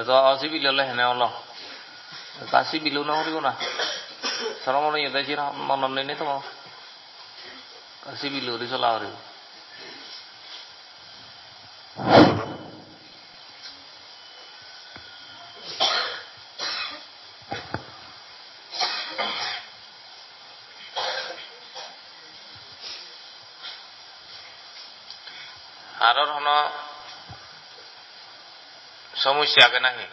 তো অসিবিললে হেনে হল কাশি বিলু না হরিব না সরমনে এদাইছি না মনন নেই তো কাশি বিলু রি চলা হরিব আরর হন সমস্যা আগে নাহি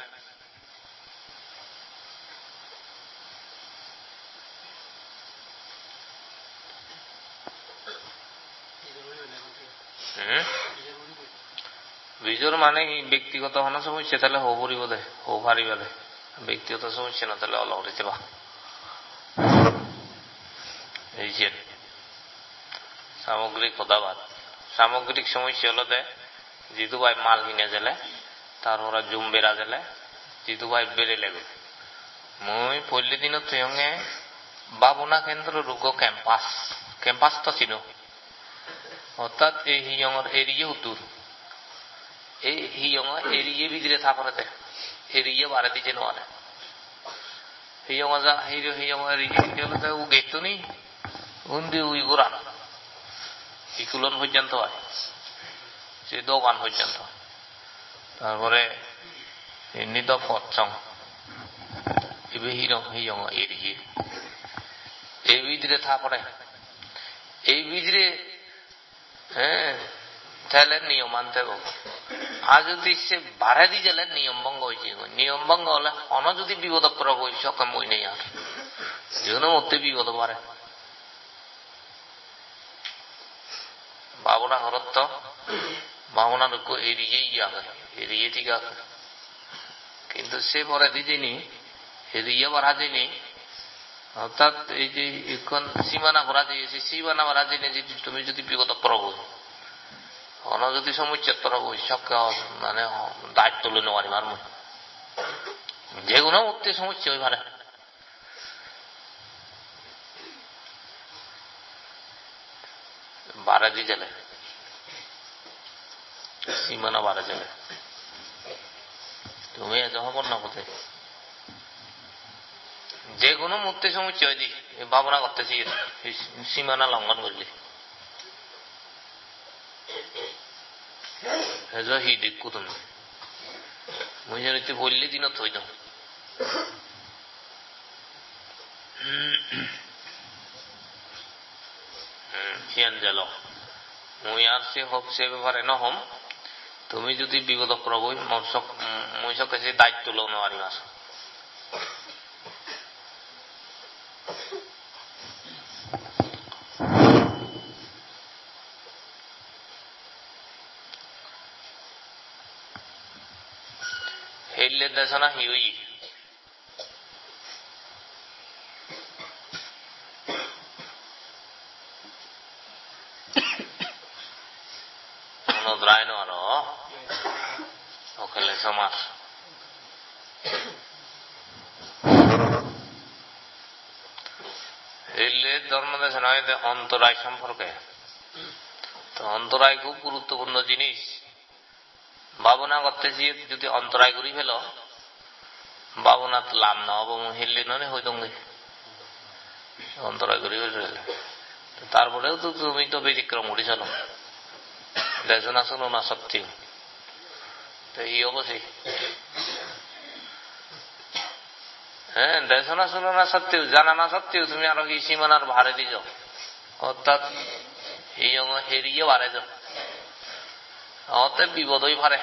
বিজোর মানে ব্যক্তিগত হন সমস্যা তাহলে হো পড়ব দে হো পারিবা দে ব্যক্তিগত সমস্যা না তাহলে অল হইতে বা এই যে সামগ্রিক পদাবাদ সামগ্রিক সমস্যা হলো দে জিতু ভাই মাল কিনে গেলে তার ওরা জুম বেড়া গেলে জিতু ভাই বেড়ে লেগে মই পল্লী দিনত থয়ঙে বাবুনা কেন্দ্র রোগ ক্যাম্পাস তো ছিল অর্থাৎ এই হিয়ঙর এরিয়ে উত্তর এই হিয়ঙ এরিয়ে ভিতরে থাকতে এরিয়ে বাড়ে দিছে নোয়ারে হিয়ঙ যা হিয়ঙ এরিয়ে ও গেতো নি উন্দি উই গোরান ইকুলন পর্যন্ত হয় সে দোকান পর্যন্ত তারপরে নিদ পচং এবে হিয়ঙ এরিয়ে এই ভিতরে থাকরে এই ভিতরে হ্যাঁ তাহলে নিয়ম মানতে হবে আর যদি সে বাড়া দিয়ে গেলে নিয়ম ভঙ্গ হয়েছে নিয়ম ভঙ্গ হলে অন যদি বিপদ পড়া বই সক্ষম বই নেই আর যেন মধ্যে বিপদ পারে বাবনা হরত বাবনা এড়িয়েই যাবে এড়িয়ে ঠিক আছে কিন্তু সে পরে দিদিনি এড়িয়ে বাড়া দিনি অর্থাৎ এই যে এখন সীমানা ভরা দিয়েছে সীমানা ভরা দিনে তুমি যদি বিগত প্রভু অন যদি সমুচ্ছেদ প্রভু সবকে মানে দায়িত্ব তুলে নেওয়ারি মারম যেগুলো উঠতে সমস্যা ওই ভারে বাড়া দিয়ে গেলে সীমানা বাড়া যাবে তুমি এত হবর না কোথায় যে কোনো মুক্তি সমস্যা হয়ে দিই ভাবনা করতেছি সীমানা লঙ্ঘন করলে হি দেখো তুমি মুই জানি বললে দিন থই দাও হিয়ান জাল মুই আর সে হোক সে ব্যাপারে ন হম তুমি যদি বিগত প্রভু মুই সব কাছে দায়িত্ব লো নেওয়ারি মাস হেললে দেশনা হিউই দ্রায় আর ওখানে সমাজ হেললে ধর্ম দেশনা অন্তরায় সম্পর্কে তো অন্তরায় খুব গুরুত্বপূর্ণ জিনিস ভাবনা করতেছি যদি অন্তরায় করি ফেল ভাবনা লাভ না হব হেললে নয় হইতঙ্গে অন্তরায় করি ফেলে তারপরেও তো তুমি তো ব্যতিক্রম উঠে চলো দেশনা শুনো না সত্যি তো এই অবশ্যই হ্যাঁ দেশনা শুনো না সত্যিও জানা না সত্যিও তুমি আরো কি সীমানার ভারে দিয়ে যাও অর্থাৎ এই এরিয়ে ভারে যাও অতএব বিপদই ভারে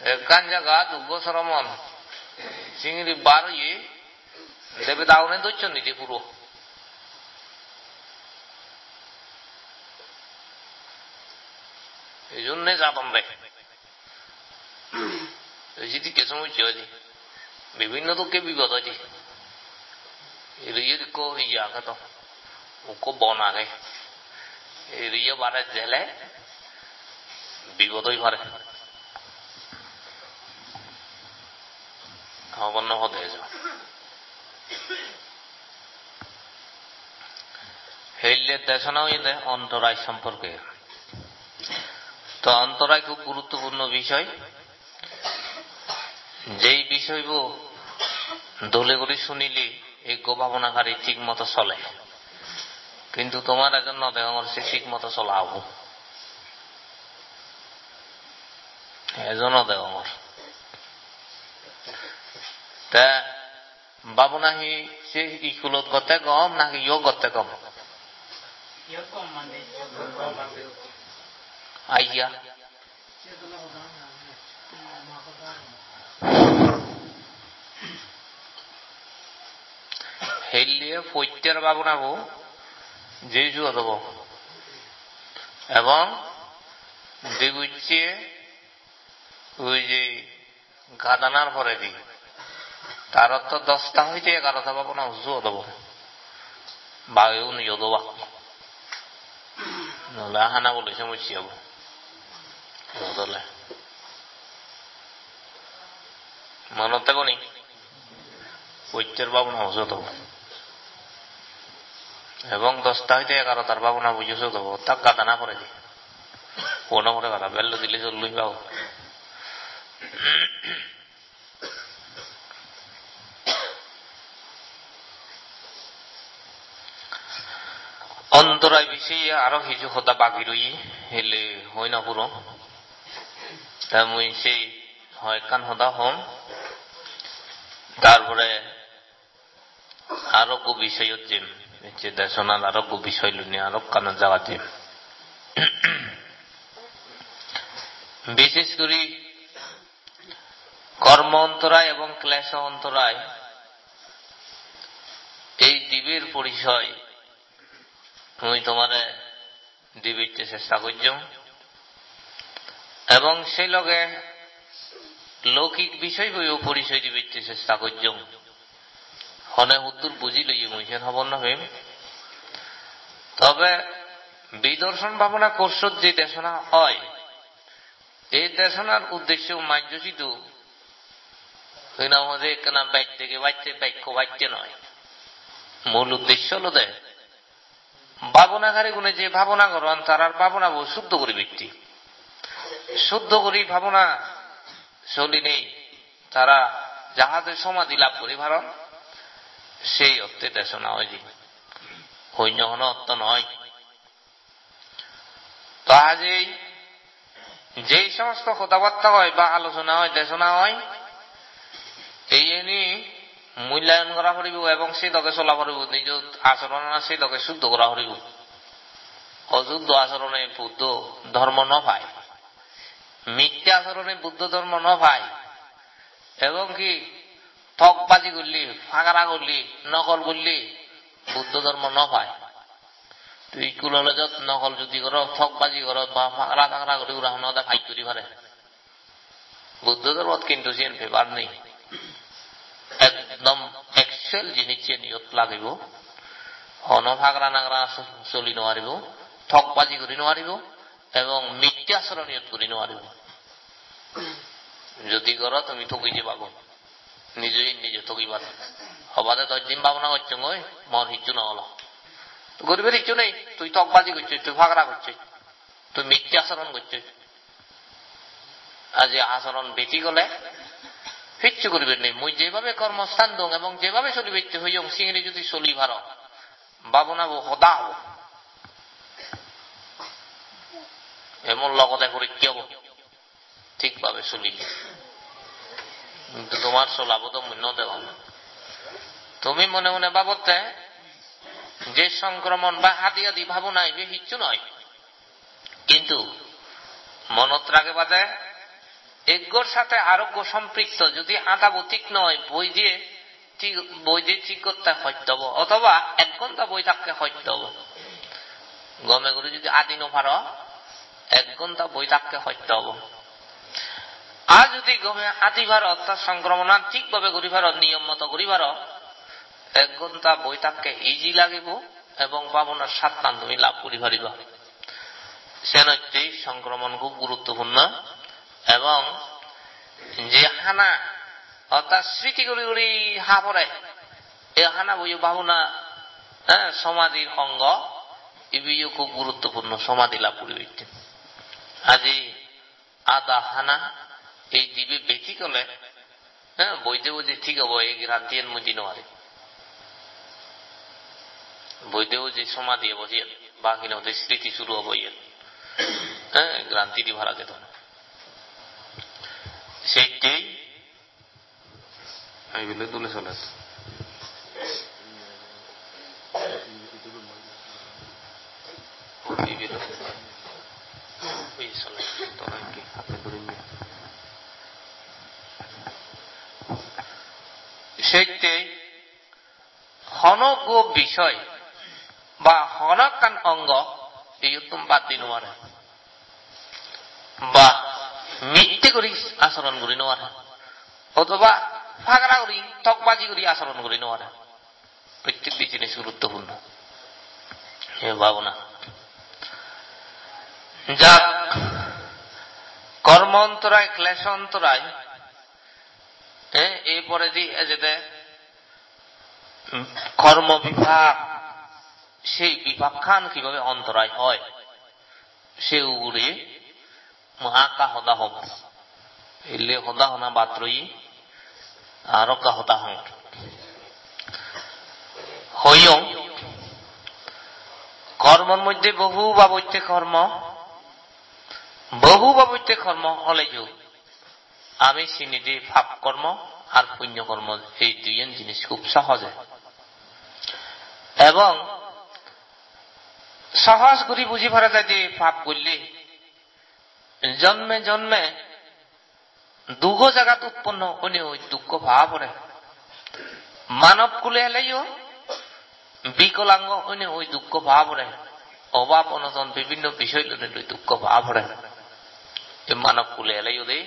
একখান জায়গা দুর্গ সরমন চিংড়ি বার ইয়ে দেবে দাউনে ধরছ নিজে পুরো এই জন্যে যাতন দেয় সেদিকে সমস্যা হয়েছে বিভিন্ন দুঃখে বিপদ হয়েছে ইয়ে আগে তো ওকে বন আগে এরিয়ে বারে জেলে বিপদই পারে অবন্য হতে হেল হেললে দেশনাও এদের অন্তরায় সম্পর্কে। তো অন্তরায় খুব গুরুত্বপূর্ণ বিষয়, যেই বিষয় দলে করে শুনিলে এই ভাবনাকারী ঠিক মতো চলে, কিন্তু তোমার এজন নদেহর সে ঠিক মতো চলা হব এজন দেহর তা ভাবনাহি সে স্কুলত গতে কম নাকি ইয় গতে কম আইয়া হেলিয়ে পৈত্যের ভাবনাবো যে জুয়া দেব এবং দেবুচ্ছে ওই যে গাদানার পরে দিই তার তো 10টা হইতে 11টা ভাবনা জুয়া দেব বায়ু নিয়ে দেবা নহলে হানা বলে সমস্যা হব দলে মনত থাকনি পৈত্যের ভাবনা বুঝে দেব এবং 10টা হইতে 11টার ভাবনা বুঝেছে দেব তাক গাদানা করে দিই কোন করে কথা বেল্ল দিলে চললই পাবো। অন্তরায় বিষয়ে আরো কিছু কথা বাকি রই হেলে হয় না পুরো তা মুই সেই হয় কান হদা হম তারপরে আরোগ্য বিষয় জিম যে দেশনার আরোগ্য বিষয় লুনি আরোগ কানা যাওয়া জিম বিশেষ করে কর্ম অন্তরায় এবং ক্লেশ অন্তরায় এই দ্বীপের পরিচয় আমি তোমারে দিবিতে চেষ্টা করছ এবং সেই লগে লৌকিক বিষয় বইও পরিচয় দিবিতে চেষ্টা করছ হনে উত্তর বুঝি লই মুইছেন হব না ভেম তবে বিদর্শন ভাবনা কোর্সত যে দেশনা হয় এই দেশনার উদ্দেশ্য মার্যচিত আমাদের কেনা বাইক থেকে বাচ্চে বাক্য বাচ্চে নয় মূল উদ্দেশ্য হল দেয় ভাবনাকারী গুণে যে ভাবনা করেন তার ভাবনা শুদ্ধ করি ব্যক্তি শুদ্ধ করি ভাবনা চলি নেই তারা যাহাদের সমাধি লাভ করি ভারত সেই অর্থে দেশনা হয় যে অন্য কোনো অর্থ নয়। তো আজ যেই সমস্ত কথাবার্তা হয় বা আলোচনা হয় দেশনা হয় এই এনে মূল্যায়ন করা পড়িব এবং সেই লগে চলা পড়িব নিজ আচরণ সেই লগে শুদ্ধ করা পড়িব অশুদ্ধ আচরণে বুদ্ধ ধর্ম ন পায় মিথ্যা আচরণে বুদ্ধ ধর্ম ন পায় এবং কি ঠকবাজি করলি ফাঁকরা করলি নকল করলি বুদ্ধ ধর্ম ন পায় তুই কুলজত নকল যদি কর ঠকবাজি কর বা ফাঁকরা টাকরা করি ওরা হনদা ফাইট করি পারে বুদ্ধ ধর্মত কিন্তু সেন ফেভার নেই একদম একচুয়াল জিনিস নিয়ত লাগিব হন ফাগরা নাগরা চলি নোৱাৰিব ঠকবাজি কৰি নোৱাৰিব এবং মিথ্যা আচরণ নিয়ত কৰি নোৱাৰিব যদি কর তুমি ঠকি যাবা নিজেই নিজে ঠকিবা হবাতে 10 দিন ভাবনা করছো ওই মন হিচ্ছু নহল গরিবের ইচ্ছু নেই তুই ঠকবাজি করছিস তুই ফাগরা করছিস তুই মিথ্যা আচরণ করছিস আজ আচরণ বেটি গলে কিচ্ছু করিবেন নেই মুই যেভাবে কর্মস্থান দং এবং যেভাবে চলিবে হইয়ং সিংড়ি যদি চলি ভার ভাবনাবো হদা হব এমন লগতে পরীক্ষা হব ঠিকভাবে চলিলে কিন্তু তোমার চলাবো তো মূল্য দেব তুমি মনে মনে ভাবতে যে সংক্রমণ বা হাতি আদি ভাবনা এ কিচ্ছু নয় কিন্তু মনত রাখে বাদে এগোর সাথে আরোগ্য সম্পৃক্ত যদি আদাবতিক নয় বই দিয়ে ঠিক করতে সত্য হব অথবা 1 ঘন্টা বই থাকতে সত্য হব গমে গুলি যদি আদি নভার 1 ঘন্টা বই থাকতে সত্য হব আর যদি গমে আদি ভার অর্থাৎ সংক্রমণ ঠিকভাবে করি ভার নিয়ম মতো করি ভার 1 ঘন্টা বই থাকতে ইজি লাগিব এবং ভাবনার সাতটান তুমি লাভ করি পারিবা সেন হচ্ছে সংক্রমণ খুব গুরুত্বপূর্ণ এবং যে হানা অর্থাৎ স্মৃতি করি করি হা পড়ে এই হানা বই ভাবনা সমাধির অঙ্গ ইবিও খুব গুরুত্বপূর্ণ সমাধি লাভ করিবে আজি আদা হানা এই দিবে বেশি কলে হ্যাঁ বইতে বইতে ঠিক হবো এই গ্রান্তির মুজি নোয়ারে বইতেও যে সমাধি বসিয়ে বাকি না হতে স্মৃতি শুরু হবো হ্যাঁ গ্রান্তিটি ভাড়া যেত না সেইটাই এইগুলো তুলে চলে সেইটাই হনক বিষয় বা হনকান অঙ্গ এই তুমি বাদ দিন বা মিথ্যে করি আচরণ করি নোয়ারে অথবা ফাগড়া করি ঠকবাজি করি আচরণ করি নোয়ারে প্রত্যেকটি জিনিস গুরুত্বপূর্ণ ভাবনা যাক কর্ম অন্তরায় ক্লেশ অন্তরায় এরপরে যেতে কর্ম বিভাগ সেই বিভাগ খান কিভাবে অন্তরায় হয় সেগুলি আঁকা হদা হব এলে হদা হনা বাত্রই আরো কা হতা হং হইও কর্মের মধ্যে বহু বাবৈতে কর্ম হলে আমি চিনিদি পাপ কর্ম আর পুণ্য কর্ম এই দুইজন জিনিস খুব সহজে এবং সহজ করে বুঝি পারা যায় যে পাপ করলে জন্মে জন্মে দুঃখ জায়গাত উৎপন্ন হলে ওই দুঃখ ভাব পড়ে মানব কুলে এলেও বিকলাঙ্গ হলে ওই দুঃখ ভাব পড়ে অভাব অনটন বিভিন্ন বিষয় লনে ওই দুঃখ ভাব পড়ে মানব কুলে এলেও দেই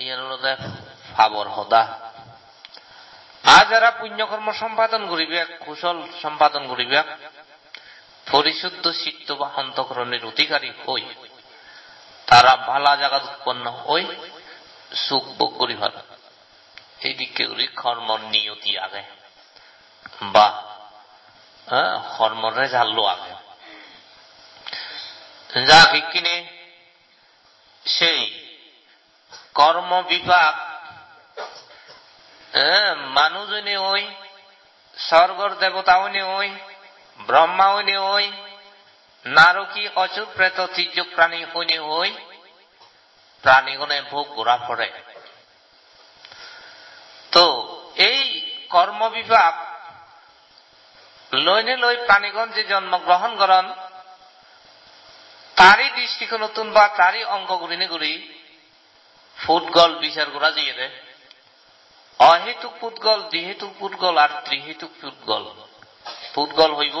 ইয়ার ভাবর হদা আর যারা পুণ্যকর্ম সম্পাদন করিবে কুশল সম্পাদন করিবে পরিশুদ্ধ চিত্ত বা অন্তঃকরণের অধিকারী হই তারা ভালা জায়গা উৎপন্ন হই সুখ ভোগ করিবার এই দিকে কর্মর নিয়তি আগে বা কর্মর রেজাল্ট আগে যা কিনে সেই কর্ম বিভাগ মানুষজনে ওই স্বর্গর দেবতাওনে ওই ব্রহ্মাওনে ওই নারকী অচুর প্রেত তির্যক প্রাণী হইনে ওই প্রাণীগণে ভোগ ঘোরা পড়ে তো এই কর্ম বিভাগ লইনে লই প্রাণীগণ যে জন্মগ্রহণ করেন তারই দৃষ্টিকোণ নতুন বা তারই অঙ্গ গুলিনে গুলি ফুটগল বিচার করা দিয়ে দেয় অহেতুক পুদ্গল দ্বিহেতুক পুদ্গল আর ত্রিহেতুক পুদ্গল পুদ্গল হইব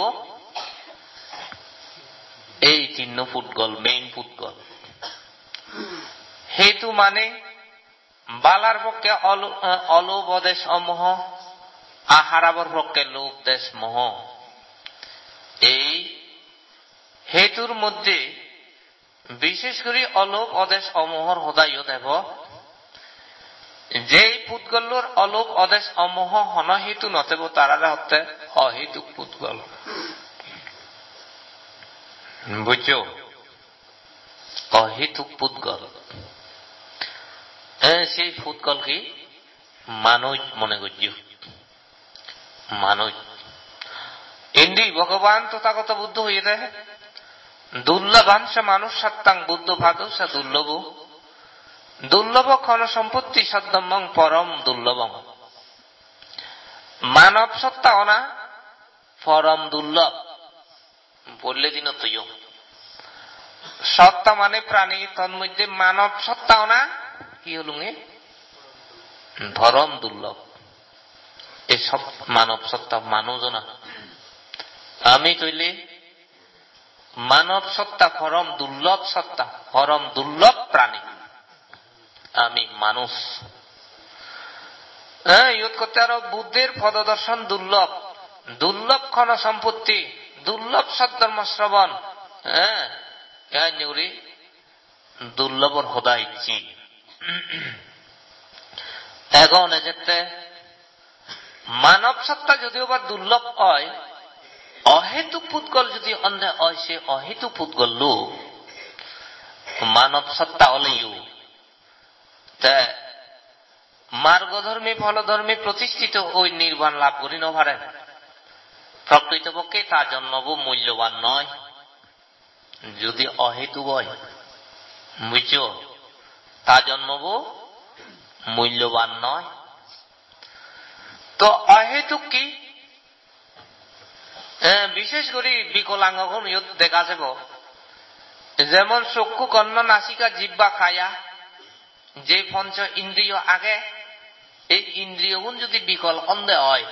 এই তিন পুদ্গল মেইন পুদ্গল হেতু মানে বালার পক্ষে অলোভ দেশ অমোহ আহারাবর পক্ষে লোভ দেশ মোহ এই হেতুর মধ্যে বিশেষ করে অলোভ অদেশ অমোহর হদাইও দেব যেই পুদ্গলর অলোভ অদেশ অমোহ হন হেতু নতেব তারা হতে অহেতুক পুদ্গল বুঝছো অহেতুক পুদ্গল সেই পুদ্গল কি মানুষ মনে করছ মানুষ এন্ডি ভগবান তথাগত বুদ্ধ হয়ে দেয় দুর্লভাংশ মানুষ সত্তাং বুদ্ধ ভাদস দুর্লভ দুর্লভ ক্ষণ সম্পত্তি সদ্যমং পরম দুর্লভং মানব সত্তা অনা পরম দুর্লভ বললে দিন তুই সত্তা মানে প্রাণী তন্মধ্যে মানব সত্তা অনা কি হল পরম দুর্লভ এই সব মানব সত্তা মানুষ না আমি তৈলে মানব সত্তা পরম দুর্লভ সত্তা পরম দুর্লভ প্রাণী আমি মানুষ ইয়ত করতে আরো বুদ্ধের পদদর্শন দুর্লভ দুর্লভ ক্ষণ সম্পত্তি দুর্লভ সদ্ধর্ম শ্রবণ দুর্লভর হদা ইচ্ছি এখন যেতে মানব সত্তা যদিও বা দুর্লভ হয় অহেতুক পুদ্গল যদি অন্ধে হয়, সে অহেতুক পুদ্গল লোক মানব সত্তা হলেও তা মার্গধর্মী ফলধর্মী প্রতিষ্ঠিত ওই নির্বাণ লাভ করি ন পারে। প্রকৃতপক্ষে তার জন্মবু মূল্যবান নয় যদি অহেতুক হয়, বুঝছ? তার জন্মবু মূল্যবান নয়। তো অহেতুক কি? বিশেষ করে বিকলাঙ্গগণ দেখা যাব, যেমন চক্ষু কর্ণ নাসিকা জিহ্বা খায়া যে পঞ্চ ইন্দ্রিয় আগে, এই ইন্দ্রিয়গুণ যদি বিকল অন্ধে হয়,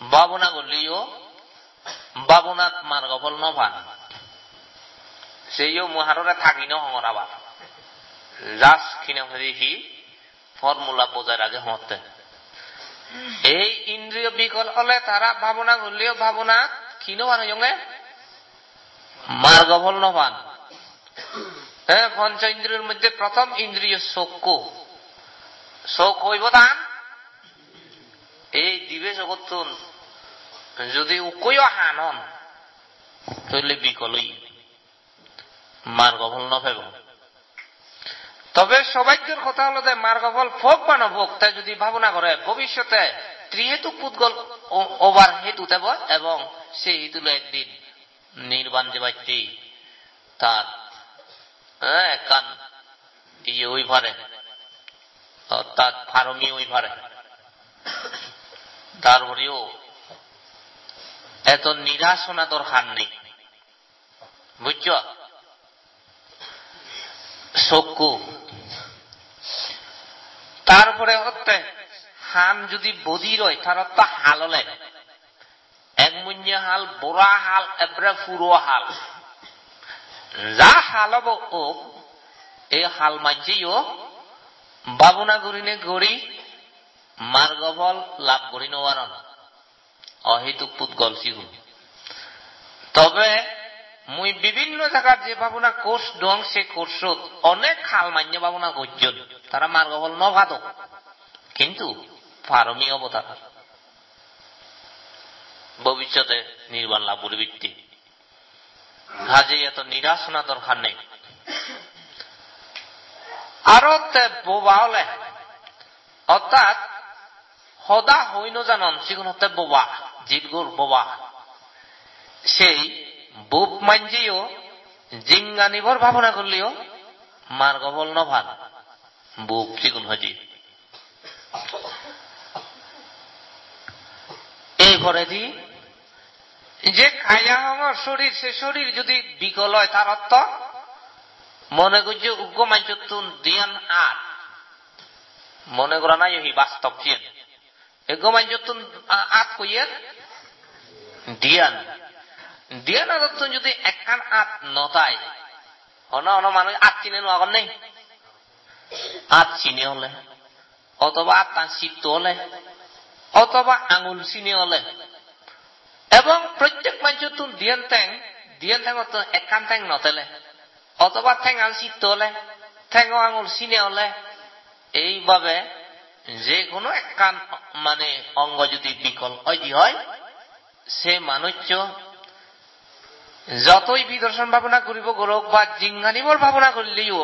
ভাবনা করলেও ভাবনাত মার্গফল ন পান, সেইও মহারে থাকি ন হঙরাবা রাস কিনা দেখি ফর্মুলা বোঝার আগে হতে। এই ইন্দ্রিয় বিকল হলে তারা ভাবনা করলেও ভাবনা ক্ষীণ পান সঙ্গে মার্গফল ন পান। পঞ্চ ইন্দ্রিয়ের মধ্যে প্রথম ইন্দ্রিয় চক্ষু, চোখ হইব তান এই দিবে জগৎ যদি উকইও হানন তাহলে বিকলই মার্গফল ন পাব। তবে সৌভাগ্যের কথা হলো যে মার্গফল ভোগ বা নভোগ তাই যদি ভাবনা করে ভবিষ্যতে ত্রিহেতুক পুদ্গল ওভার হেতু দেব এবং সেই হেতুল একদিন নির্বাণ যে ব্যক্তি তার কান ইয়ে ওই পারে, অর্থাৎ ফারমি ওই পারে। তারপরেও এত নিরাশ হওয়া দরকার নেই, বুঝছ? চক্ষু, তারপরে হচ্ছে হান যদি বদির হয় তার অর্থ হাল হলে এক মুঞ্জা হাল, বোরা হাল, এবারে পুরো হাল, যা হাল হব ও এই হাল মাঝেও ভাবনা করিনে গড়ি মার্গফল লাভ করি নবারণ অহেতুক পুদ্গল সিগুন। তবে মুই বিভিন্ন জায়গার যে ভাবনা কোর্স ডং সে কোর্স অনেক হাল মান্য ভাবনা করছেন, তারা মার্গফল নভাত কিন্তু পারমি অবতার ভবিষ্যতে নির্বাণ লাভ করে ব্যক্তি। কাজে এত নিরাশ না দরকার নেই। আরো বোবা হলে অর্থাৎ সদা হইন জানন সেগুন হতে বোবা, জিলগুর বোবা, সেই বুপ মাঞ্জিও জিঙ্গা নিভর ভাবনা করলেও মার্গফল নভান বুপ সেগুন হজি। এই ঘরে দি যে খায়া হওয়ার শরীর, সে শরীর যদি বিকল হয় তার অর্থ মনে করছে উগ্র মাঞ্চুন দিয়ান আর মনে করা নাই ওই বাস্তব চিন উগ্র মাঞ্চুন আত কইয়ের দিয়ান দিয়ান আদত্তন যদি একখান আত নতায় অন অন মানুষ আত চিনে নগর নেই, আত চিনে হলে অথবা আত্মা চিত্ত হলে অথবা আঙুল চিনে হলে এবং প্রত্যেক মানুষের তুমি দিয়ান ঠ্যাং একখান ঠ্যাং নতেলে অথবা ঠ্যাং আল চিত্ত হলে ঠ্যাং আঙুল চিনে হলে এইভাবে যে কোনো একখান মানে অঙ্গ যদি বিকল হয় সে মানুষ যতই বিদর্শন ভাবনা করিব গৌরব বা জিঙ্গানিবর ভাবনা করলেও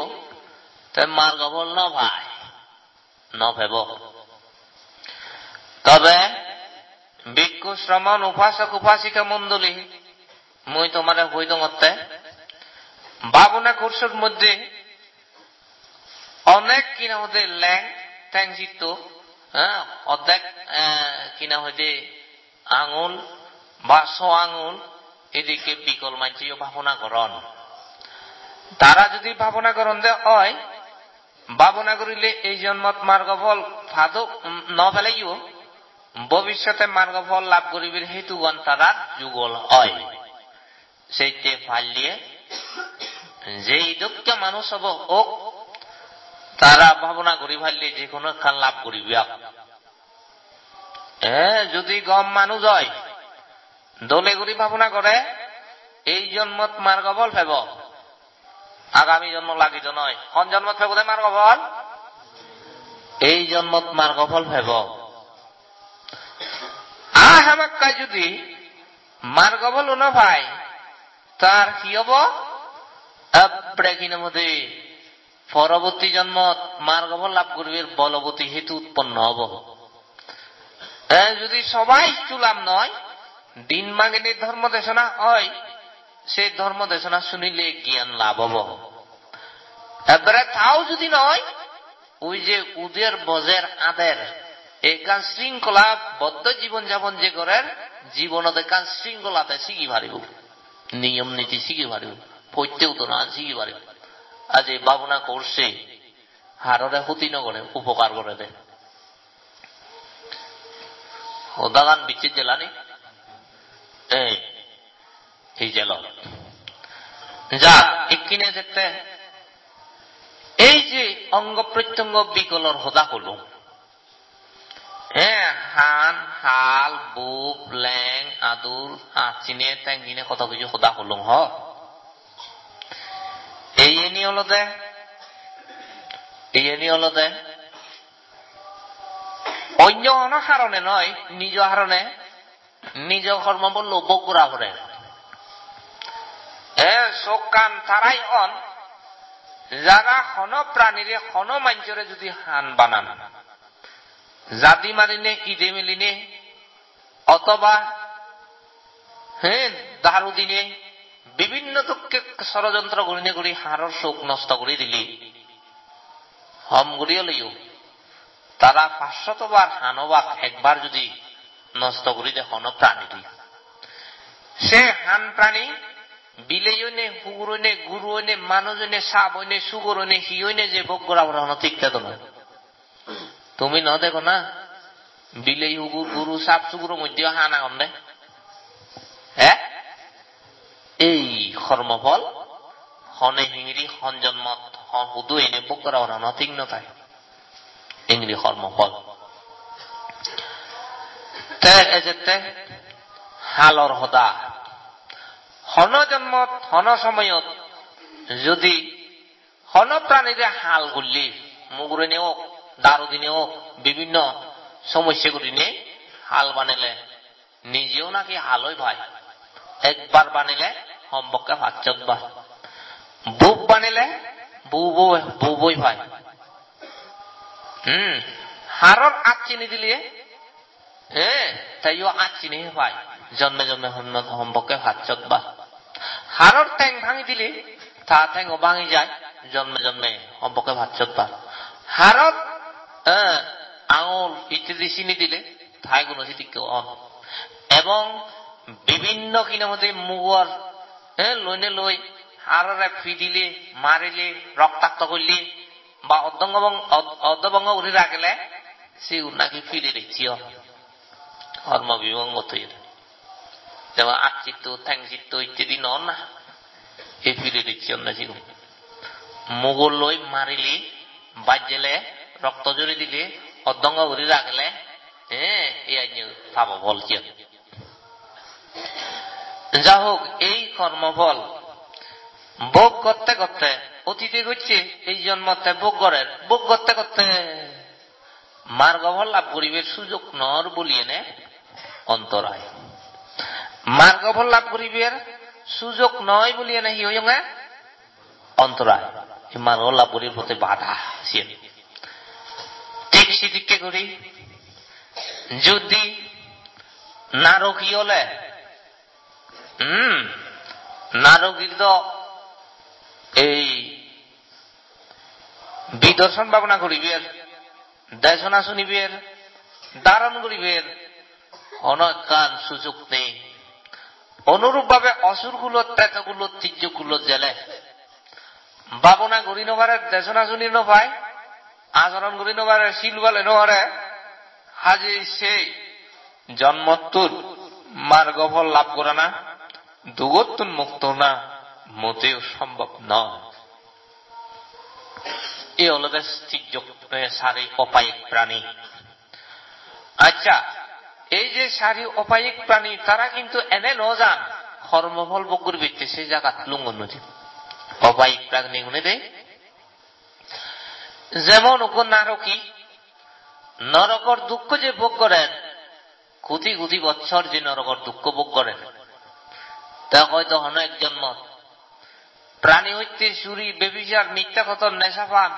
তাই মার্গফল নভেব। তবে ভিক্ষু শ্রমণ উপাসক উপাসিকা মন্ডলী মুই তোমার হইত মতে ভাবনা কোর্সের মধ্যে অনেক কিনা হতে ল্যাং ট্যাং চিত্ত, অর্ধেক কিনা হইতে আঙুল বা ছ আঙুল এদিকে বিকল মানছিও ভাবনা করন। তারা যদি ভাবনা করন দে হয় ভাবনা করিলে এই জন্মত মার্গফল ফাদক ন ফেলাইও ভবিষ্যতে মার্গফল লাভ করিবির হেতুগণ তারা যুগল হয়। সেইতে ফালিয়ে যে দক্ষ মানুষ হব ওক তারা ভাবনা করি ফাললে যে কোনো খান লাভ করিবি। যদি গম মানুষ হয় দলে করি ভাবনা করে এই জন্মত মার্গফল ফেব, আগামী জন্ম লাগিত নয়। কোন জন্মত ফেব মার্গফল? এই জন্মত মার্গফল ফেব। আমাক্কায় যদি মার্গ বলো না ভাই, তার কি হব? কিনা মধ্যে পরবর্তী জন্ম মার্গ লাভ করবে, বলবতী হেতু উৎপন্ন হব। যদি সবাই চুলাম নয়, দিন মাগিনী ধর্ম দেশনা হয়, সেই ধর্ম দেশনা শুনিলে জ্ঞান লাভ হব। এবারে তাও যদি নয়, ওই যে উদের বজের আদের একান শৃঙ্খলা বদ্ধ জীবন যাপন যে করে জীবনত একান শৃঙ্খলাতে শিখি পারিব, নিয়ম নীতি শিখি পারিব, পৈত্য উদনা শিখি পারিব। আজ এই ভাবনা করছে হাররে ক্ষতি নগরে উপকার করে দেয়। ওদাগান বিচ্ছেদ জেলানি এই জেল যা একিনে যেতে এই যে অঙ্গ প্রত্যঙ্গ বিকলর হোদা হল, হান হাল বুক ল্যাং আদুর আচিনে ট্যাঙ্গিনে কত কিছু হোদা হল হ এই এনি হল দে অন্য হারণে নয়, নিজ হারণে নিজ কর্ম বলল বগুড়া করে চোখ কান তারাই অন যারা হন প্রাণীরে হন মাঞ্চরে যদি হান বানান, জাতি মারিনে ইদে মেলিনে অথবা দারু দিনে বিভিন্ন দুঃখে ষড়যন্ত্র করিনে করি হাড়র শোক নষ্ট করে দিলি হম করিয়া লইও তারা 500 বার হানবাক একবার যদি নষ্ট করি দে হন প্রাণী, সে হান প্রাণী বিলেয়নে হুগুরনে গুরুনে মানুষনে সাবনে সুগরনে হিয়নে যে ভোগ করা হন ঠিক তো নয়। তুমি ন দেখো না বিলেই হুগুর গুরু সাপ সুগুর মধ্যে হানা কম দেয়। এই কর্মফল হনে হিংরি হন জন্মত হুদু এনে ভোগ করা হন ঠিক নয় হিংরি কর্মফল। হালর হদা হন জন্মত হন সময়ত যদি হন প্রাণীরে হাল করলি মুগুরে হোক দারু দিনে হোক বিভিন্ন সমস্যা করিনে হাল বানিলে নিজেও নাকি হালই ভাই, একবার বানিলে সম্পর্কে 5 বার, বুক বানিলে বউ বই ভাই, হারর আট চিনি দিলে তাইও আট চিনি ভাই, জন্মে জন্মে সম্পর্কে 5 বার। হারর ট্যাং ভাঙি দিলে তা ট্যাংও ভাঙি যায়, জন্মে জন্মে সম্পর্কে 5 বার। হারত আঙুল ইত্যাদি চিনি দিলে তাই কোনো চিটিকে অন, এবং বিভিন্ন কিনার মধ্যে মুগর লইনে লই হাররে ফিদিলে মারিলে রক্তাক্ত করলে বা অর্ধভঙ্গ করে রাখলে সেগুলো নাকি ফিরে দিচ্ছি কর্ম বিভঙ্গ তৈরি, যেমন আচিত্ত ঠ্যাং চিত্ত ইত্যাদি নন না, এই ফিরে দিচ্ছি অন্য সেগুলো মুগল লই মারিলি বাজলে রক্ত জড়ি দিলে অর্ধঙ্গ করে রাখলে পাব বলছি। যা হোক, এই কর্মফল ভোগ করতে করতে অতীতে করছে এই জন্মতে ভোগ করতে করতে মার্গফল লাভ করিবে সুযোগ নর বলিয়ে নে অন্তরায়, মার্গফল লাভ করিবে সুযোগ নয় বলিয়ে নে হিয়ে অন্তরায়, মার্গ লাভ করির প্রতি বাধা আছে। ঠিক সেদিকে করি যদি নারকী হলে নারকীর তো এই বিদর্শন ভাবনা করিবের, দেশনা শুনিবের, ধারণ করিবের অনেক কান সুযোগ নেই। অনুরূপ ভাবে অসুরগুলো ত্যাগগুলো তীর্যগুলো জেলে ভাবনা করি নবারে, দেশনা শুনি নপায়, আচরণ করি নবারে, শিলবালে নবারে, হাজি সেই জন্মত্তুর মার্গফল লাভ করে না, দুগত্তুন মুক্ত না, মোটেও সম্ভব নয়। এ হল সারি অপায়িক প্রাণী। আচ্ছা, এই যে সারি অপায়িক প্রাণী তারা কিন্তু এনে ন যান কর্মফল ভোগ করবে সেই জায়গা লুঙ্গন নদী অপায়িক প্রাণী গুনে দেয়। যেমন নারকী নরকর দুঃখ যে ভোগ করেন, কোটি কোটি বছর যে নরকর দুঃখ ভোগ করেন, তা হয়তো হন একজন মত প্রাণী হইতে চুরি বেবিচার মিথ্যা কথন নেশাপান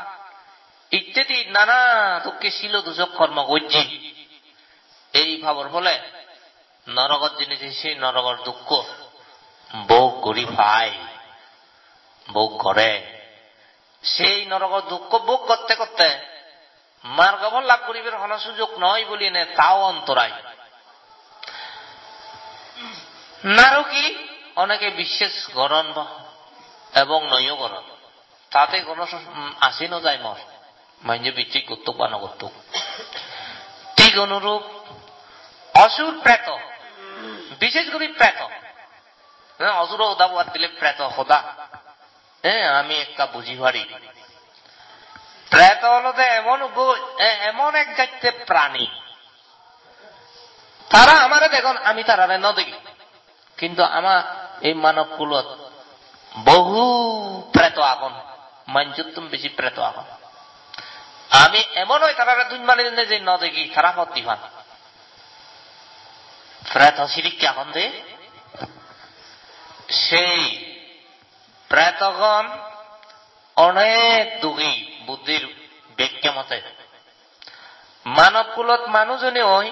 ইত্যাদি নানা দুঃখে ছিল দূষক কর্ম করছি। এই ভাবর ফলে নরকর জিনিস সেই নরকর দুঃখ ভোগ করি পায়, ভোগ করে। সেই নরকর দুঃখ ভোগ করতে করতে মার্গফল লাভ করিবার কোন সুযোগ নয় বলি নে, তাও অন্তরায়। নারকী অনেকে বিশ্বাস করেন এবং নয় করেন, তাতে কোন আসি ন যায় মর মাইন্ডে বিচ্ছিক করতো বা নগত। ঠিক অনুরূপ অসুর প্রেত, বিশেষ করে প্রেত, অসুর উদাবাদ দিলে প্রেত খোদা আমি একটা বুঝি পারি। প্রেত হলো এমন এক জাতীয় প্রাণী, তারা আমারে দেখুন আমি তারা ন দেখি, কিন্তু আমার এই মানব কুলত বহু প্রেত আগন, মানজুত্তম বেশি প্রেত আগন। আমি এমন হয় তারা দুই মানে যে ন দেখি তারা পথ দিবান প্রেত সিরিক এখন দে। সেই প্রেতগণ অনেক দুঃখী বুদ্ধির ব্যাখ্যা মতে। মানব কুলত মানুষজনে ওই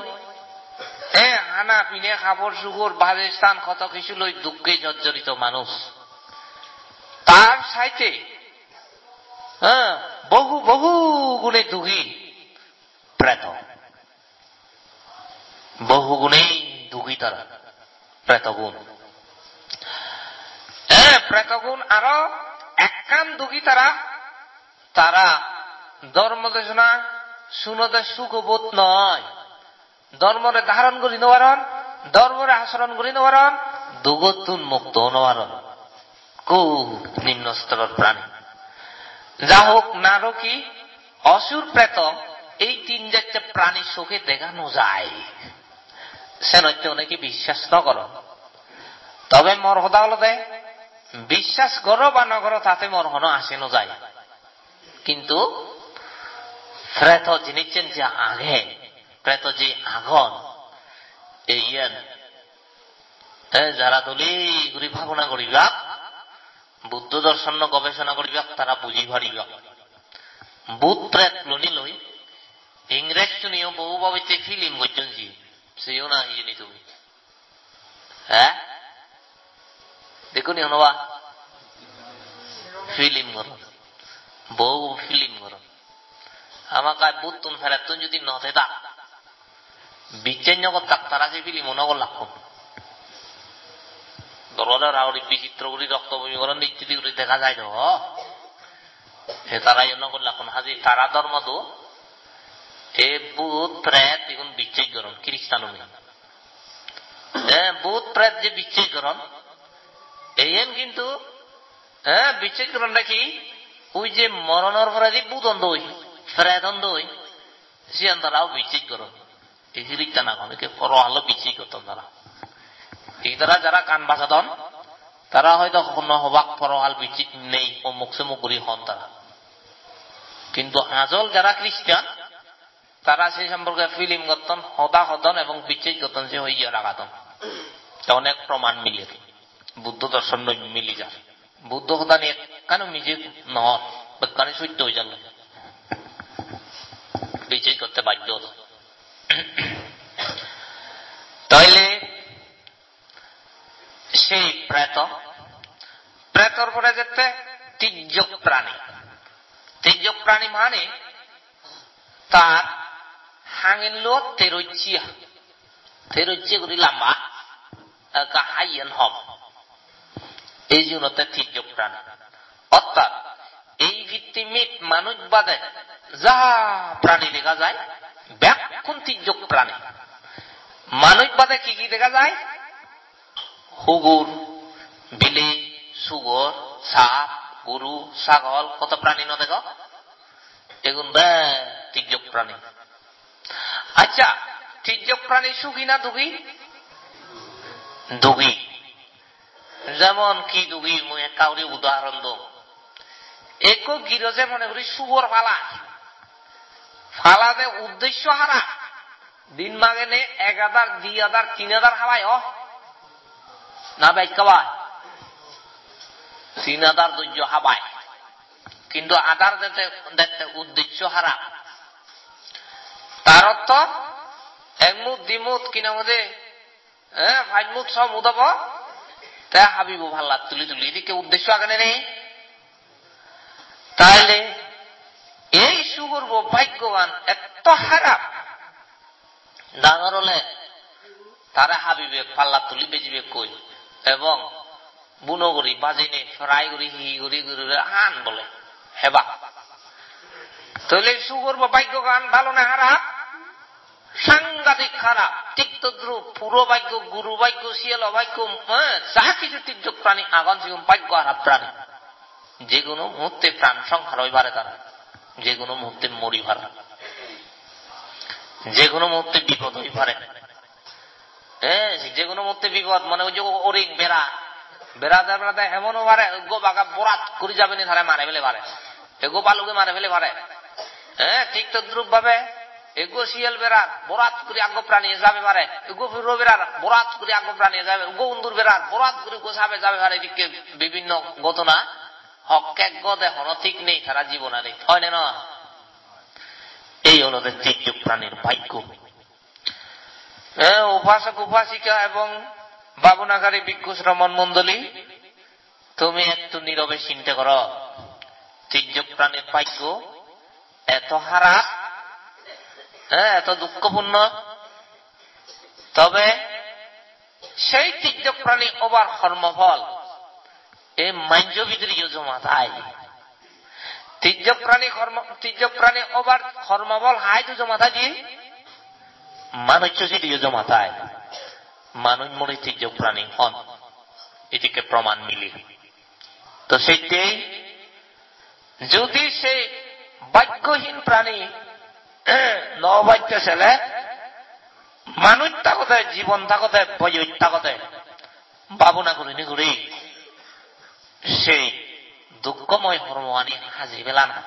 আনা পিনে খাবার সুগর বাজে স্থান কত কিছু লই দুঃখে জর্জরিত মানুষ। তার সাইতে বহু বহু গুণে দুঃখী প্রেত, বহু গুণেই দুঃখী তারা প্রেতগুণ। প্রেতগুণ আরো একখান দুঃখী তারা, তারা ধর্ম দেশনা শুনতে সুখবোধ নয়, ধর্মরে ধারণ করি নেওয়ারণ, ধর্মরে আচরণ করি নেওয়ারণ, দুগতুন মুক্ত নেওয়ারণ, খুব নিম্ন স্তরের প্রাণী। যা হোক নারকী, অসুর, প্রেত এই তিন জাতীয় প্রাণী চোখে দেখানো যায়, সে নয়তো অনেকে বিশ্বাস ন করো। তবে মর হদা হলো দেয় বিশ্বাস করো বা না করো তাতে মর হন আসে ন যায়। কিন্তু প্রেত জিনিসছেন যে আগে, প্রেত যে আগন এই যারা দলি ঘুরি ভাবনা করিবা, বুদ্ধ দর্শন গবেষণা করিবা, তারা বুঝি পারিবা। ভূত প্রেত লনি লই ইংরেজ শুনিও বহু ভাবিতে ফিল্ম করছেন জি, সেও না হিজনি তুমি দেখুনি হনবা ফিল্ম কর, বহু ফিল্ম কর। আমাকে বুধ তুন ফেরাত তুন যদি নথে তা বিচ্ছেন জগৎ তারা সেই ফিল্ম নগর লাভ দরদার আউরি বিচিত্রগুলি রক্তভূমিকরণ ইত্যাদি গুলি দেখা যায় তো তারাই নগর লাভ হাজি তারা ধর্ম তো এ ভূত প্রেত এখন বিচ্ছেদকরণ খ্রিস্টান ভূত প্রেত যে বিচ্ছেদকরণ এইন কিন্তু বিচ্ছেদকরণটা কি ওই যে মরণের পরে যে ভূত অন্ধ হই প্রেত অন্ধ হই সে তারাও বিচ্ছেদকরণ এই খ্রিস্টান এখন পর হলো বিচ্ছেদকরণ তারা। এই তারা যারা কান বাঁচাদন তারা হয়তো কখনো হবাক পরহাল বিচ্ছিত নেই ও মুখে মুখ করি হন তারা, কিন্তু আজল যারা খ্রিস্টান তারা সেই সম্পর্কে ফিল্ম করতেন হদা হদন এবং বিচ্ছেদ করতেন যে হইয়া রাখাতন। অনেক প্রমাণ মিলে বুদ্ধ দর্শন মিলি যায়। বুদ্ধ হদা নিয়ে কেন নিজে নহর কানে সত্য হয়ে যাল বিচ্ছেদ করতে বাধ্য হত। তাইলে সেই প্রেত, প্রেতর পরে যেতে তির্যক প্রাণী। তির্যক প্রাণী মানে তার হাঙেন লো তেরোচিয়া করি লম্বা হাইয়েন হব, এই জন্যতে তির্যক প্রাণী। অর্থাৎ এই ভিত্তিমিত মানুষ বাদে যা প্রাণী দেখা যায় ব্যাকুণ তির্যক প্রাণী। মানুষ বাদে কি কি দেখা যায়? হুগুর, বিলে, সুগর, সাপ, গরু, ছাগল, কত প্রাণী ন দেখো এগুন তির্যক প্রাণী। আচ্ছা, তির্যক প্রাণী সুখী না দুঃখী? দুঃখী। যেমন কি দুঃখী মুই কাউরি উদাহরণ দো, একো গিরজে মনে করি সুগর ফালাতে উদ্দেশ্য হারা দিন মাগে নে 1000, 2000, 3000 হাওয়ায় না বাইকাবায় 3 আদার ধৈর্য হাবায়, কিন্তু আদার দেখতে উদ্দেশ্য হারা। তার অর্থ একমুদ দ্বিমুদ কিনা মধ্যে ফাইনমুদ সব উদাব তা হাবিব ভাল্লা তুলি তুলি, এদিকে উদ্দেশ্য আগে নেই। তাইলে এই সুগর্ব ভাগ্যবান এত খারাপ ডাঙর হলে তারা হাবিবে পাল্লা তুলি বেজিবে কই এবং বুনগরি বাজিনে ফ্রাই করি হি করি হান বলে হেবা। তাহলে সুগর্ব ভাগ্যবান ভালো না খারাপ? সাংঘাতিক খারাপ। ঠিক তদ্রুপ পুরো ভাগ্য, গুরু ভাগ্য, শিয়াল ভাগ্য, যা কিছু তির্যক প্রাণী আগন জীবন ভাগ্য হারাপ প্রাণী। যে কোনো মুহূর্তে প্রাণ সংহার হয়ে পারে তারা, যে কোনো মুহূর্তে মরি পারে, যে কোনো মুহূর্তে বিপদ হয়ে পারে। যে কোনো মুহূর্তে বিপদ, মানে ওই যে ওরিং বেড়া বেড়াতে এমনও পারে গো বাগা বরাত করে যাবে না, তারা মারে ফেলে পারে, এগো বালুকে মারে ফেলে পারে। ঠিক তদ্রুপ ভাবে এগো শিয়াল বেড়ার বরাত করে আগ্য প্রাণী যাবে পারে, এগো ফিরো বেড়ার বরাত করে আগ্য প্রাণী যাবে, এগো উন্দুর বেড়ার বরাত করে গোসাবে যাবে পারে। এদিকে বিভিন্ন ঘটনা হক এক দেহন ঠিক নেই সারা জীবন আর হয় না। এই হল তির্যক প্রাণীর ভাগ্য। উপাসক উপাসিকা এবং বাবুনাগারী ভিক্ষু শ্রমণ মন্ডলী, তুমি একটু নীরবে চিন্তা করো, তির্যক প্রাণীর ভাগ্য এত হারা, এত দুঃখপূর্ণ। তবে সেই তির্যক প্রাণী ওবার কর্মফল এই মাঞ্জ ভিতরীয় জমা তাই তির্যক প্রাণী ওবার কর্মফল হাই তো জমা তাই দিয়ে মানুষ ভিতরীয় জমা তাই মানুষ মরে তির্যক প্রাণী হন, এটিকে প্রমাণ মিলি। তো সেইটাই যদি সেই ভাগ্যহীন প্রাণী নবাক্য ছেলে মানুষ থাকতে জীবন থাকতে বই থাকতে ভাবনা করিনি ঘুরি সেই দুঃখময় হরমোহানি হাজি পেলা না,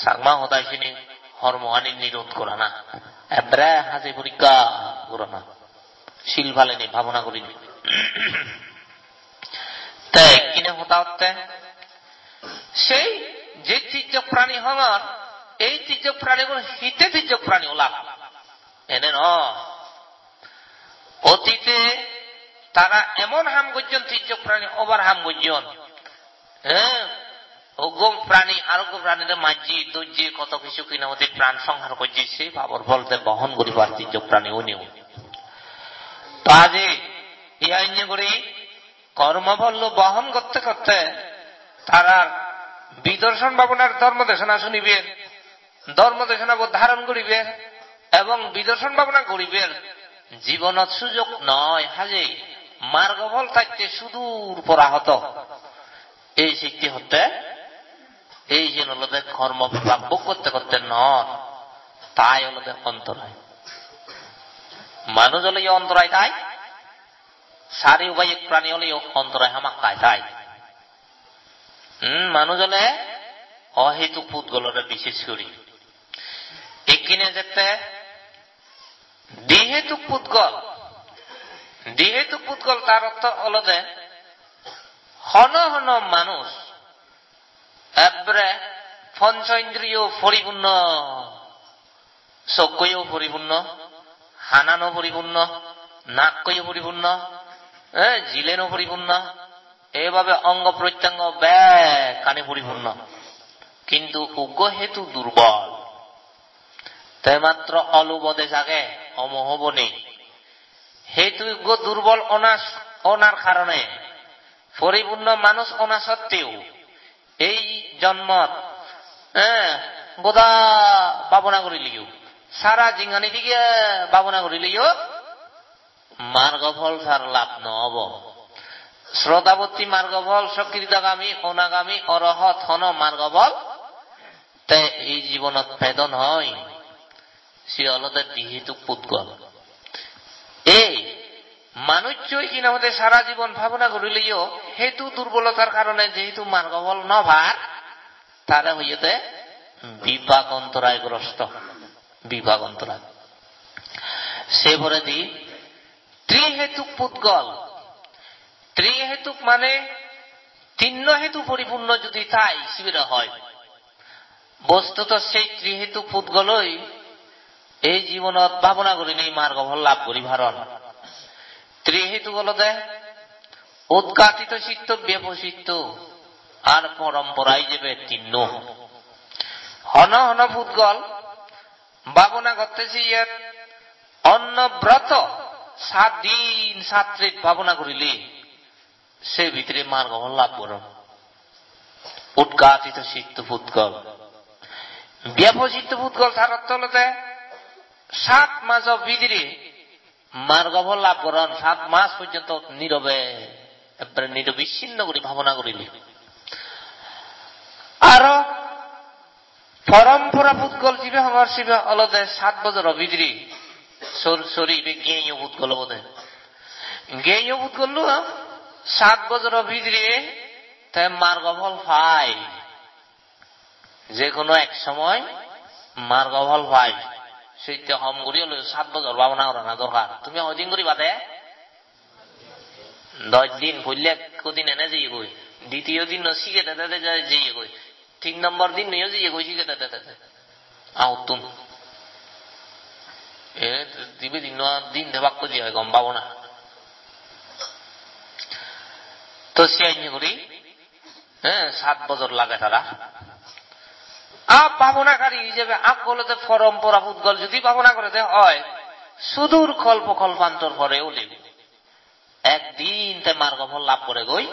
সাগমা হতাইছিনি হরমোহানি নিরোধ করা না, এবারে হাজি পরীক্ষা করো না, শিল ফালেনি ভাবনা করিনি। তাই কিনে হতা হতে সেই যে তির্যক প্রাণী হওয়ার এই তির্যক প্রাণীগুলো হিতে তির্যক প্রাণী ওলাপ এনে ন অতীতে তারা এমন হাম গর্জন তির্যক প্রাণী ওভার হাম গর্জন অজ্ঞ প্রাণী আরোগ্য প্রাণীদের মাঝি দৈর্যে কত কিছু কিনা ওদের প্রাণ সংহার করছে, সেই ভাবর ফলতে বহন করিবার তির্যক প্রাণী উনিও। তো আজ ইয়ে করে কর্মফল বহন করতে করতে তারা বিদর্শন ভাবনার ধর্মদেশনা শুনিবেন, ধর্মদেশনা ধারণ করিবেন এবং বিদর্শন ভাবনা করিবেন। জীবনত সুযোগ নয় হাজে মার্গফল থাকতে সুদূর পরাহত এই শিক্ষি হতে এই যে হলদের কর্ম বিভাগ করতে করতে নন, তাই হলদের অন্তরায়। মানুষ হলে অন্তরায় তাই, সারি উপায় প্রাণী হলে অন্তরায় হামাক তাই তাই মানুষ হলে অহেতুক পুতগলরে বিশেষ করি এখানে যেতে দ্বিহেতুক পুতগল। দ্বিহেতুক পুতগল তার অর্থ হলদে হন হন মানুষ এবারে পঞ্চ ইন্দ্রিয় পরিপূর্ণ, চক্ষুও পরিপূর্ণ, হানানো পরিপূর্ণ, নাকও পরিপূর্ণ, জিলেনও পরিপূর্ণ, এইভাবে অঙ্গ প্রত্যঙ্গ কানে পরিপূর্ণ, কিন্তু উগ্র হেতু দুর্বল। তাই মাত্র অলুবদে জাগে অমোহব নেই। হেতু উগ্র দুর্বল অনার কারণে পরিপূর্ণ মানুষ অনা সত্ত্বেও এই জন্মত গোদা ভাবনা করিলিও, সারা জিঙ্গানি দিকে ভাবনা করিলিও মার্গফল সার লাভ নহব। শ্রদ্ধাবর্তী মার্গফল, স্বকৃতগামী, অনাগামী, অরহত হন মার্গফল তাই এই জীবনত বেদন হয়। সে অলদের বিহিত পুতগল এই মানুষ কিনা আমাদের সারা জীবন ভাবনা করিলেও হেতু দুর্বলতার কারণে যেহেতু মার্গফল নভার তারা হইতে বিভাগ অন্তরায় গ্রস্ত। বিভাগ অন্তরায় সে ভরে দি ত্রিহেতুক পুতগল ত্রিহেতুক মানে তিন্ন হেতু পরিপূর্ণ যদি তাই শিবির হয়। বস্তুত সেই ত্রিহেতু পুতগলই এই জীবনত ভাবনা করি নেই মার্গ ফল লাভ করি ভারণ। ত্রিহেতু গলদে উৎকাতিত চিত্ত ব্যবচিত্ত আর পরম্পরায় যাবে তিন্ন হন হন পুতগল ভাবনা করতেছি ইয়াত অন্ন ব্রত 7 দিন 7 রাত ভাবনা করিলে সে ভিতরে মার্গ ফল লাভ করন। উৎকাতিত চিত্ত পুতগল ব্যবচিত্ত পুতগল তার অর্থ হলতে 7 মাস ভিতরে মার্গ ফল লাভ করন। 7 মাস পর্যন্ত নীরবে একবারে নিরবিচ্ছিন্ন করে ভাবনা করিলে। আর পরম্পরা পুতগল জীবে হওয়ার শিবে অলদে 7 বছর ভিতরে শরীরে জ্ঞেয় পুতগল বোধে জ্ঞেয় পুতগল 7 বছর ভিতরে তাই মার্গ ফল পায়। যে কোনো এক সময় মার্গ ফল পায়। সেইটা হম করি হলো 7 বছর ভাবনা করা না দরকার। তুমি ওইদিন করি বাদে 10 দিন পড়লে কদিন এনে যাই গই, দ্বিতীয় দিন শিখে দাদা যাই গই, 3 নম্বর দিন নিয়েও যাই গই শিখে দাদা আউতুম এ দিবে দিন দেবাক করে হয় গম পাবো না। তো সে করি 7 বছর লাগে তারা ভাবনাকারী হিসেবে বলতে পরম্পরা পুতগল যদি ভাবনা করে হয় সুদূর কল্প কল্পান্তর পরেও লেগে একদিন তে মার্গ ফল লাভ করে গই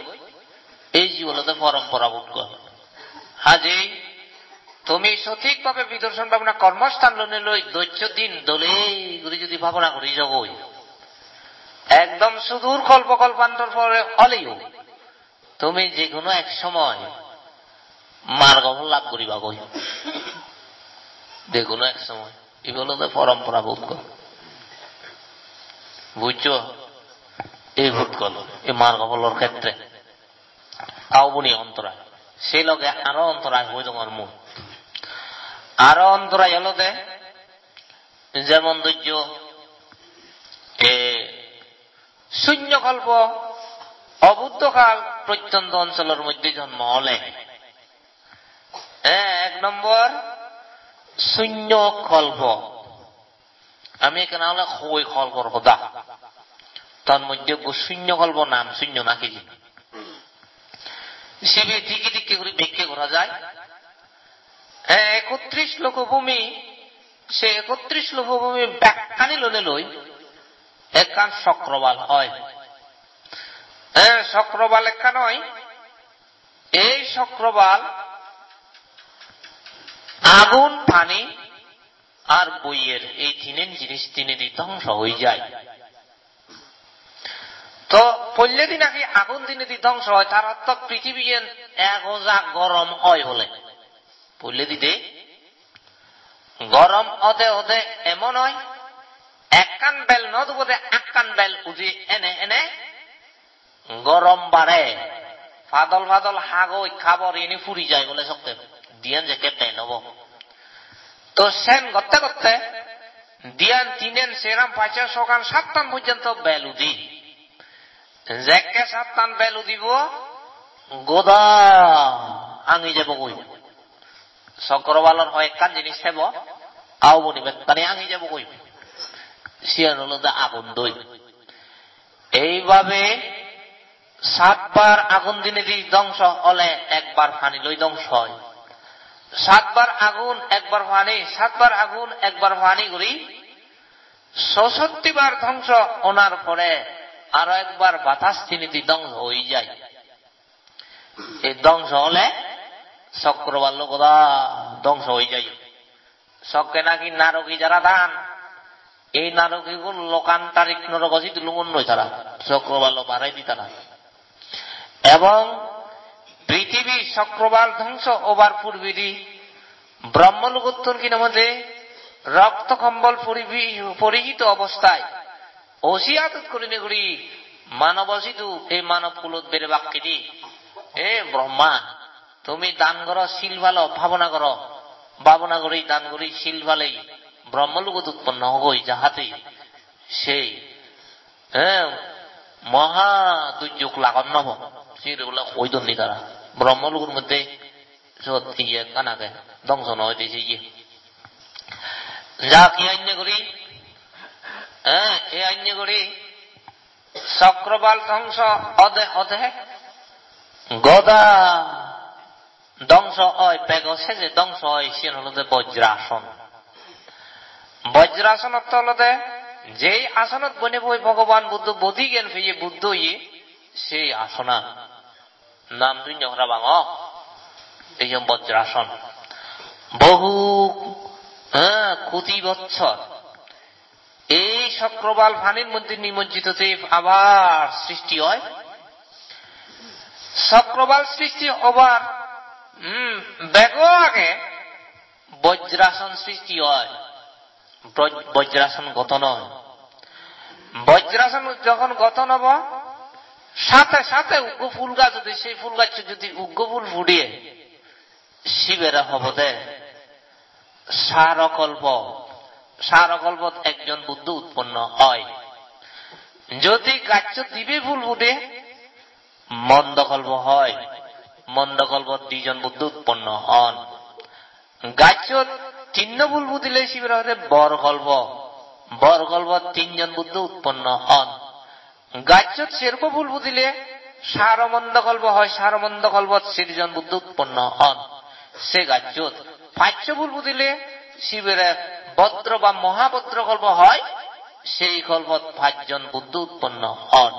এই জীবনতে পরম্পরা পুতগল। হাজি তুমি সঠিকভাবে বিদর্শন ভাবনা কর্মস্থান লনে লই দৈত্য দিন দলে করে যদি ভাবনা করি জগই একদম সুদূর কল্প কল্পান্তর পরে হলেও তুমি যে কোনো এক সময় মার্গ ফল লাভ করিবা গই যে কোনো এক সময়। এগুলো তো পরম্পরা পুতগল বুঝছো। এই পুতগল এই মার্গ ফলের ক্ষেত্রে আউবনি অন্তরায় সেই লগে আরো অন্তরায় হয়ে তোমার মন আরো অন্তরায় হলো দে যেমন ধৈর্য শূন্যকল্প অবুদ্ধকাল প্রত্যন্ত অঞ্চলের মধ্যে জন্ম হলে 1 নম্বর শূন্য কল্প। আমি এখানে হলে হই কল্পর কথা তার মধ্যে শূন্য কল্প নাম শূন্য নাকি শিবে দিকে দিকে করে ব্যাখ্যা করা যায়। 31 লোকভূমি সে 31 লোকভূমি ব্যাখ্যানি লনে লই একখান চক্রবাল হয়। চক্রবাল একখান হয়। এই চক্রবাল আগুন পানি আর বইয়ের এই তিনের জিনিস তিনেরই ধ্বংস হয়ে যায়। তো পল্লে দিন আগে আগুন দিনে ধ্বংস হয় তার অর্থ পৃথিবী এক ওজা গরম হয় বলে পল্লে দিতে গরম অদে অদে এমন হয় একখান বেল নদ বোধে একখান বেল উজি এনে এনে গরম বাড়ে ফাদল ফাদল হাগই খাবার এনে ফুরি যায় বলে সত্যি দিয়ান জ্যাকেট দেয় নেব। তো সেন করতে করতে দিয়ান তিনেন সেরাম 5 সকাল 7 পর্যন্ত বেল উদি জ্যাকে 7 বেল উদিব গোদা আঙি যাব কই চক্রবালর হয় একখান জিনিস থাকব আও বনিবে তানি আঙি যাব কই সিয়ান হল আগুন দই। এইভাবে 7 বার আগুন দিনে দি ধ্বংস হলে একবার পানি লই ধ্বংস হয়। 7 বার আগুন একবার পানি 7 বার আগুন একবার পানি করি 66 বার ধ্বংস ওনার পরে আরো একবার বাতাস তিনিটি ধ্বংস হয়ে যায়। এই ধ্বংস হলে চক্রবাল লোকরা ধ্বংস হয়ে যায়। চক্রে নাকি নারকী যারা দান এই নারকী গুণ লোকান্তারিক নরকী লুমন নয় তারা চক্রবাল বাড়াই দি তারা এবং পৃথিবী চক্রবাল ধ্বংস হবার পূর্বেরই ব্রহ্মলোকোত্তর কিনা মধ্যে রক্ত কম্বল পরিহিত অবস্থায় অসিয়াত করিনে করি মানব অসিতু এই মানব কুলত বেড়ে বাক্যে দি এ ব্রহ্মা তুমি দান করো শিল ভালো ভাবনা করেই দান করি শিল ভালেই ব্রহ্মলোকত উৎপন্ন হবই যাহাতে সেই মহা দুর্যোগ লাগান নব সেগুলো ওই দন্ডি তারা ব্রহ্মলোকের মধ্যে ইয়ে কানাকে ধ্বংস নয় দিয়েছে ইয়ে যা কি আইনে করি হ্যাঁ এই আইনে করি চক্রবাল ধ্বংস অধে অধে গদা ধ্বংস হয় পেগসে যে ধ্বংস হয় সে হল বজ্রাসন বজ্রাসন অর্থ হল যেই আসনত বনে বই ভগবান বুদ্ধ বোধি জ্ঞান ফিরে বুদ্ধ ইয়ে সেই আসনা নাম দুই নহরা বাঙ এই বজ্রাসন বহু কোটি বৎসর এই চক্রবাল ফানির মধ্যে নিমজ্জিত আবার সৃষ্টি হয় চক্রবাল সৃষ্টি হবার বেগ আগে বজ্রাসন সৃষ্টি হয় বজ্রাসন গঠন হয় বজ্রাসন যখন গঠন হব সাথে সাথে উগ্র ফুল গাছ যদি সেই ফুল গাছ যদি উগ্র ফুল ফুটিয়ে শিবেরা হব দে সারকল্প সারকল্পত একজন বুদ্ধ উৎপন্ন হয় যদি গাছ দিবে ফুল ফুটে মন্দকল্প হয় মন্দকল্পত দুইজন বুদ্ধ উৎপন্ন হন গাছ তিন্ন ফুল ফুটিলে শিবের হতে বরকল্প বরকল্পত তিনজন বুদ্ধ উৎপন্ন হন গাছ সেরক ফুল ফুটিলে সারমন্দকল্প হয় সারমন্দকল্পত চারজন বুদ্ধ উৎপন্ন হন সে গাছ পাঁচ ফুল ফুটিলে শিবের ভদ্র বা মহাভদ্রকল্প হয় সেই কল্পত পাঁচজন বুদ্ধ উৎপন্ন হন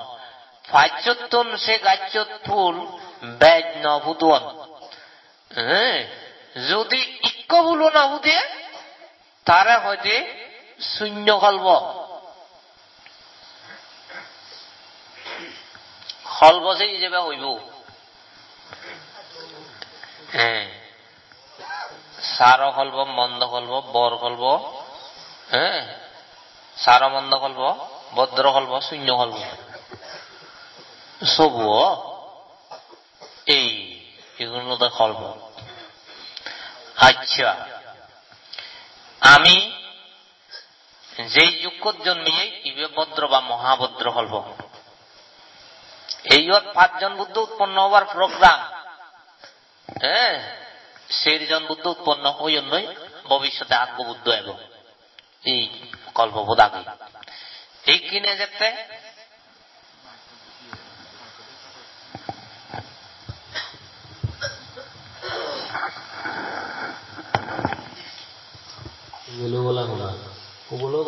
পাঁচজন সে গাছ ফুল বেদ ন ফুটন যদি ইক্ক ফুল না ফুটে তারা হয়তো শূন্যকল্প কল্প যে হিসেবে হইব সারকল্প মন্দকল্প বরকল্প সারমন্দকল্প ভদ্রকল্প শূন্যকল্প সবু এইগুলো কল্প আচ্ছা আমি যেই যুগত জন্মিয়ে ইবে ভদ্র বা মহাভদ্র কল্প এই পাঁচজন বুদ্ধ উৎপন্ন হওয়ার প্রোগ্রাম সেইজন বুদ্ধ উৎপন্ন ওই জন্যই ভবিষ্যতে আত্মবুদ্ধ এবং এই কল্পবোধ আগে এই কিনে যেতে বলা বলেও